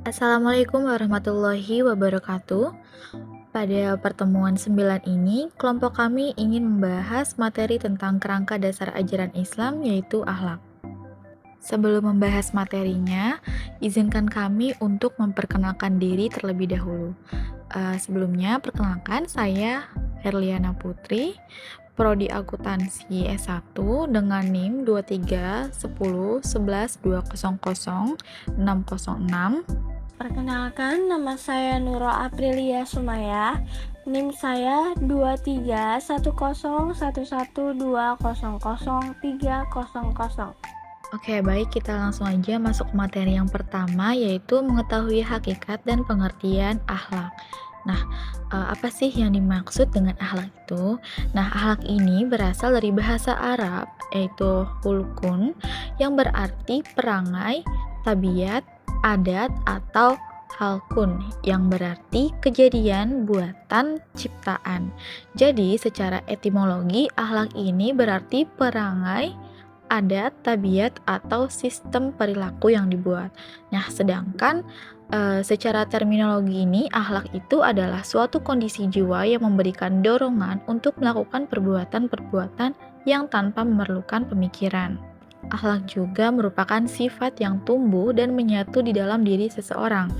Assalamualaikum warahmatullahi wabarakatuh. Pada pertemuan 9 ini, kelompok kami ingin membahas materi tentang kerangka dasar ajaran Islam, yaitu akhlak. Sebelum membahas materinya, izinkan kami untuk memperkenalkan diri terlebih dahulu. Sebelumnya, perkenalkan saya Herliana Putri, Prodi Akuntansi S1 dengan NIM 231011200606. Perkenalkan, nama saya Nurul Aprilia Sumaya. NIM saya 231011200300. Oke, baik, kita langsung aja masuk ke materi yang pertama, yaitu mengetahui hakikat dan pengertian akhlak. Nah, apa sih yang dimaksud dengan akhlak itu? Nah, akhlak ini berasal dari bahasa Arab, yaitu hulukun, yang berarti perangai, tabiat, adat, atau halkun, yang berarti kejadian, buatan, ciptaan. Jadi, secara etimologi, akhlak ini berarti perangai, adat, tabiat, atau sistem perilaku yang dibuat. Nah, sedangkan secara terminologi ini, akhlak itu adalah suatu kondisi jiwa yang memberikan dorongan untuk melakukan perbuatan-perbuatan yang tanpa memerlukan pemikiran. Akhlak juga merupakan sifat yang tumbuh dan menyatu di dalam diri seseorang.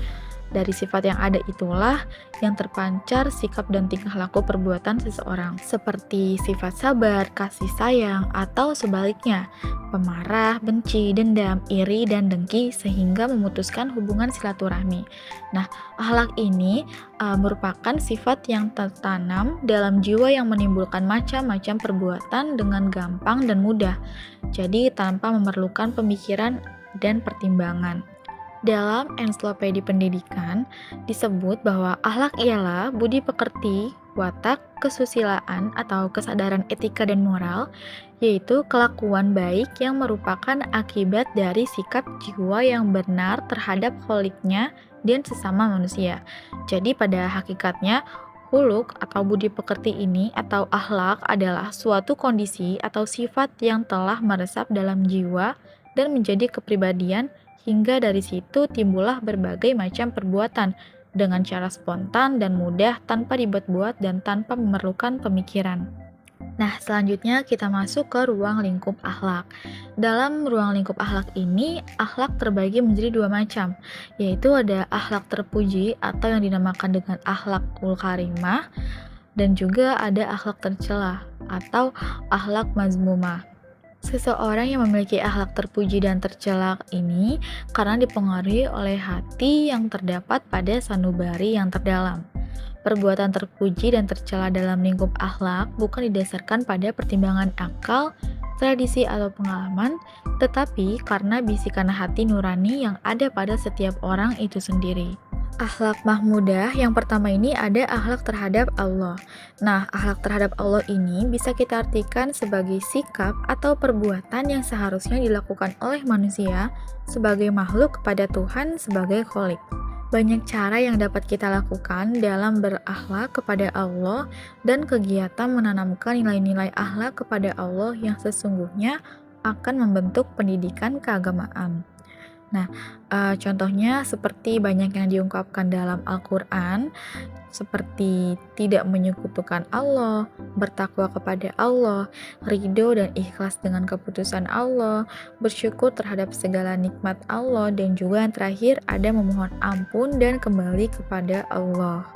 Dari sifat yang ada itulah yang terpancar sikap dan tingkah laku perbuatan seseorang, seperti sifat sabar, kasih sayang, atau sebaliknya, pemarah, benci, dendam, iri, dan dengki, sehingga memutuskan hubungan silaturahmi. Nah, akhlak ini merupakan sifat yang tertanam dalam jiwa yang menimbulkan macam-macam perbuatan dengan gampang dan mudah, jadi tanpa memerlukan pemikiran dan pertimbangan. Dalam ensiklopedia pendidikan disebut bahwa akhlak ialah budi pekerti, watak, kesusilaan atau kesadaran etika dan moral, yaitu kelakuan baik yang merupakan akibat dari sikap jiwa yang benar terhadap kholiknya dan sesama manusia. Jadi pada hakikatnya, huluk atau budi pekerti ini atau akhlak adalah suatu kondisi atau sifat yang telah meresap dalam jiwa dan menjadi kepribadian, hingga dari situ timbullah berbagai macam perbuatan dengan cara spontan dan mudah tanpa dibuat-buat dan tanpa memerlukan pemikiran. Nah, selanjutnya kita masuk ke ruang lingkup akhlak. Dalam ruang lingkup akhlak ini, akhlak terbagi menjadi dua macam, yaitu ada akhlak terpuji atau yang dinamakan dengan akhlakul karimah, dan juga ada akhlak tercela atau akhlak mazmumah. Seseorang yang memiliki akhlak terpuji dan tercela ini karena dipengaruhi oleh hati yang terdapat pada sanubari yang terdalam. Perbuatan terpuji dan tercela dalam lingkup akhlak bukan didasarkan pada pertimbangan akal, tradisi atau pengalaman, tetapi karena bisikan hati nurani yang ada pada setiap orang itu sendiri. Akhlak mahmudah yang pertama ini ada akhlak terhadap Allah. Nah, akhlak terhadap Allah ini bisa kita artikan sebagai sikap atau perbuatan yang seharusnya dilakukan oleh manusia sebagai makhluk kepada Tuhan sebagai kholik. Banyak cara yang dapat kita lakukan dalam berakhlak kepada Allah dan kegiatan menanamkan nilai-nilai akhlak kepada Allah yang sesungguhnya akan membentuk pendidikan keagamaan. Nah, contohnya seperti banyak yang diungkapkan dalam Al-Quran, seperti tidak menyekutukan Allah, bertakwa kepada Allah, ridho dan ikhlas dengan keputusan Allah, bersyukur terhadap segala nikmat Allah, dan juga yang terakhir ada memohon ampun dan kembali kepada Allah.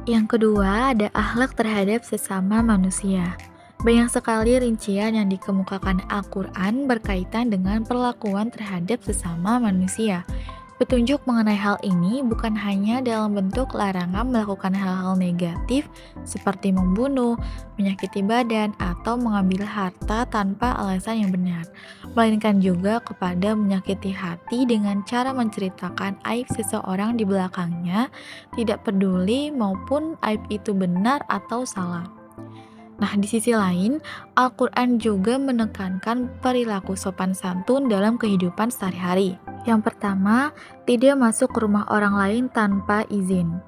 Yang kedua ada akhlak terhadap sesama manusia. Banyak sekali rincian yang dikemukakan Al-Quran berkaitan dengan perlakuan terhadap sesama manusia. Petunjuk mengenai hal ini bukan hanya dalam bentuk larangan melakukan hal-hal negatif seperti membunuh, menyakiti badan, atau mengambil harta tanpa alasan yang benar, melainkan juga kepada menyakiti hati dengan cara menceritakan aib seseorang di belakangnya, tidak peduli maupun aib itu benar atau salah. Nah, di sisi lain, Al-Quran juga menekankan perilaku sopan santun dalam kehidupan sehari-hari. Yang pertama, tidak masuk ke rumah orang lain tanpa izin.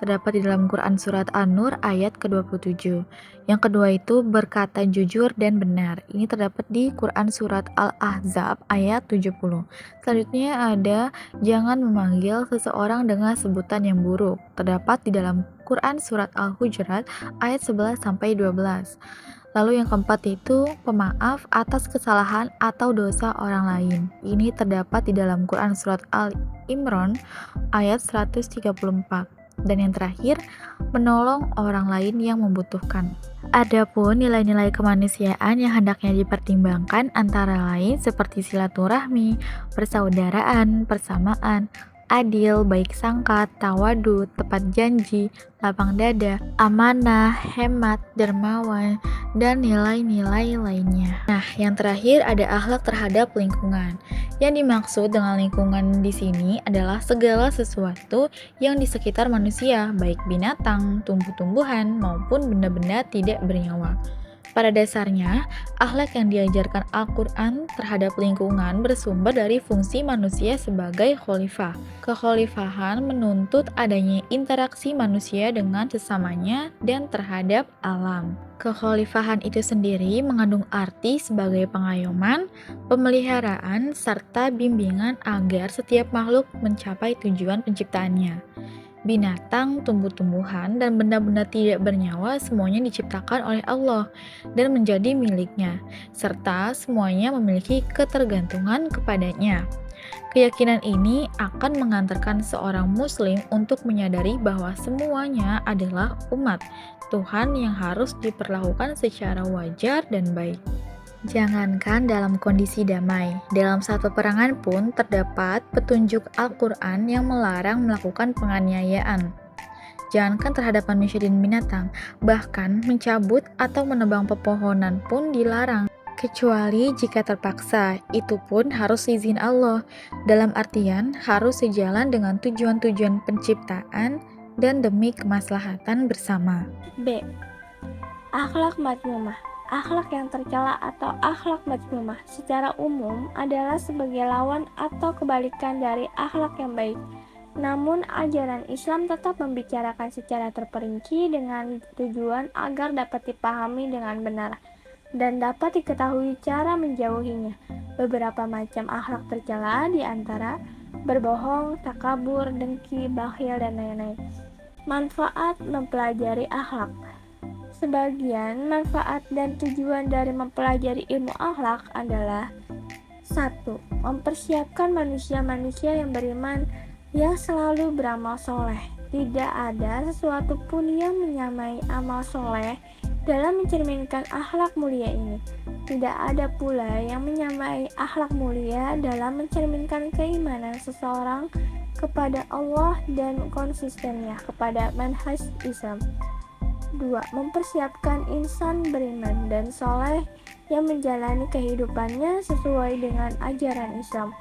terdapat di dalam Quran Surat An-Nur ayat ke-27. Yang kedua itu berkata jujur dan benar. Ini terdapat di Quran Surat Al-Ahzab ayat 70. Selanjutnya ada jangan memanggil seseorang dengan sebutan yang buruk. Terdapat di dalam Quran Surat Al-Hujurat ayat 11-12. Lalu yang keempat itu pemaaf atas kesalahan atau dosa orang lain. Ini terdapat di dalam Quran Surat Al-Imran ayat 134. Dan yang terakhir, menolong orang lain yang membutuhkan. Adapun nilai-nilai kemanusiaan yang hendaknya dipertimbangkan antara lain seperti silaturahmi, persaudaraan, persamaan, adil, baik sangka, tawadud, tepat janji, lapang dada, amanah, hemat, dermawan, dan nilai-nilai lainnya. Nah, yang terakhir ada akhlak terhadap lingkungan. Yang dimaksud dengan lingkungan di sini adalah segala sesuatu yang di sekitar manusia, baik binatang, tumbuh-tumbuhan, maupun benda-benda tidak bernyawa. Pada dasarnya, akhlak yang diajarkan Al-Quran terhadap lingkungan bersumber dari fungsi manusia sebagai khalifah. Kekhalifahan menuntut adanya interaksi manusia dengan sesamanya dan terhadap alam. Kekhalifahan itu sendiri mengandung arti sebagai pengayoman, pemeliharaan, serta bimbingan agar setiap makhluk mencapai tujuan penciptaannya. Binatang, tumbuh-tumbuhan, dan benda-benda tidak bernyawa semuanya diciptakan oleh Allah dan menjadi miliknya, serta semuanya memiliki ketergantungan kepadanya. Keyakinan ini akan mengantarkan seorang muslim untuk menyadari bahwa semuanya adalah umat Tuhan yang harus diperlakukan secara wajar dan baik. Jangankan dalam kondisi damai, dalam satu peperangan pun terdapat petunjuk Al-Quran yang melarang melakukan penganiayaan. Jangankan terhadap manusia dan binatang, bahkan mencabut atau menebang pepohonan pun dilarang. Kecuali jika terpaksa, itu pun harus izin Allah, dalam artian harus sejalan dengan tujuan-tujuan penciptaan dan demi kemaslahatan bersama. B. Akhlak madmumah. Akhlak yang tercela atau akhlak madmumah secara umum adalah sebagai lawan atau kebalikan dari akhlak yang baik. Namun, ajaran Islam tetap membicarakan secara terperinci dengan tujuan agar dapat dipahami dengan benar dan dapat diketahui cara menjauhinya. Beberapa macam akhlak tercela di antara berbohong, takabur, dengki, bakhil, dan lain-lain. Manfaat mempelajari akhlak. Sebagian manfaat dan tujuan dari mempelajari ilmu akhlak adalah 1. Mempersiapkan manusia-manusia yang beriman yang selalu beramal soleh. Tidak ada sesuatu pun yang menyamai amal soleh dalam mencerminkan akhlak mulia ini. Tidak ada pula yang menyamai akhlak mulia dalam mencerminkan keimanan seseorang kepada Allah dan konsistennya kepada manhaj Islam. 2. Mempersiapkan insan beriman dan soleh yang menjalani kehidupannya sesuai dengan ajaran Islam,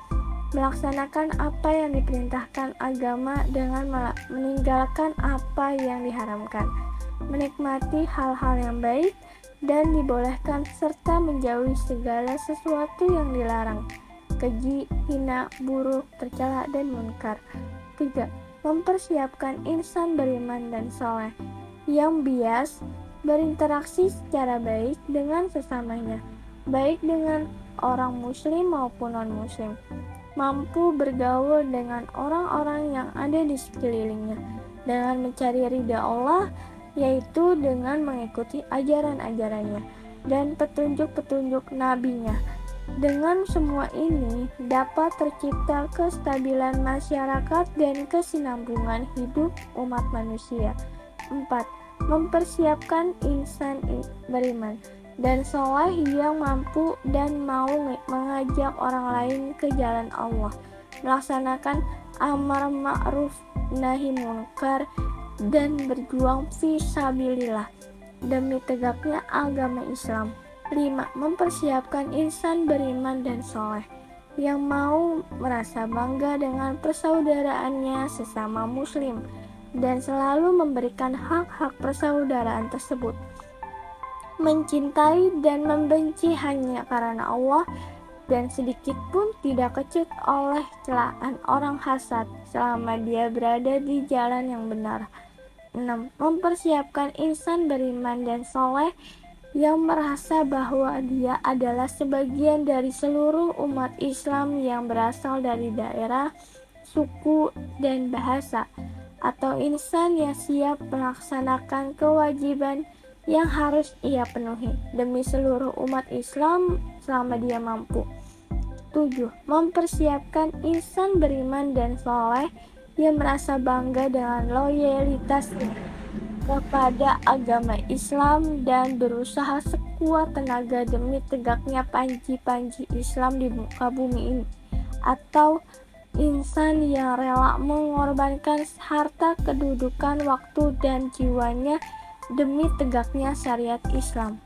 melaksanakan apa yang diperintahkan agama dengan meninggalkan apa yang diharamkan, menikmati hal-hal yang baik dan dibolehkan serta menjauhi segala sesuatu yang dilarang, keji, hina, buruk, tercela, dan munkar. 3. Mempersiapkan insan beriman dan soleh yang bias berinteraksi secara baik dengan sesamanya, baik dengan orang muslim maupun non-muslim, mampu bergaul dengan orang-orang yang ada di sekelilingnya, dengan mencari ridha Allah, yaitu dengan mengikuti ajaran-ajarannya dan petunjuk-petunjuk nabinya. Dengan semua ini dapat tercipta kestabilan masyarakat dan kesinambungan hidup umat manusia. 4. Mempersiapkan insan beriman dan soleh yang mampu dan mau mengajak orang lain ke jalan Allah, melaksanakan amar ma'ruf nahi munkar dan berjuang fi sabilillah demi tegaknya agama Islam. 5. Mempersiapkan insan beriman dan soleh yang mau merasa bangga dengan persaudaraannya sesama muslim dan selalu memberikan hak-hak persaudaraan tersebut, mencintai dan membenci hanya karena Allah, dan sedikit pun tidak kecut oleh celaan orang hasad selama dia berada di jalan yang benar. 6. Mempersiapkan insan beriman dan soleh yang merasa bahwa dia adalah sebagian dari seluruh umat Islam yang berasal dari daerah, suku, dan bahasa, atau insan yang siap melaksanakan kewajiban yang harus ia penuhi demi seluruh umat Islam selama dia mampu. 7. Mempersiapkan insan beriman dan soleh yang merasa bangga dengan loyalitasnya kepada agama Islam dan berusaha sekuat tenaga demi tegaknya panji-panji Islam di muka bumi ini, atau insan yang rela mengorbankan harta, kedudukan, waktu, dan jiwanya demi tegaknya syariat Islam.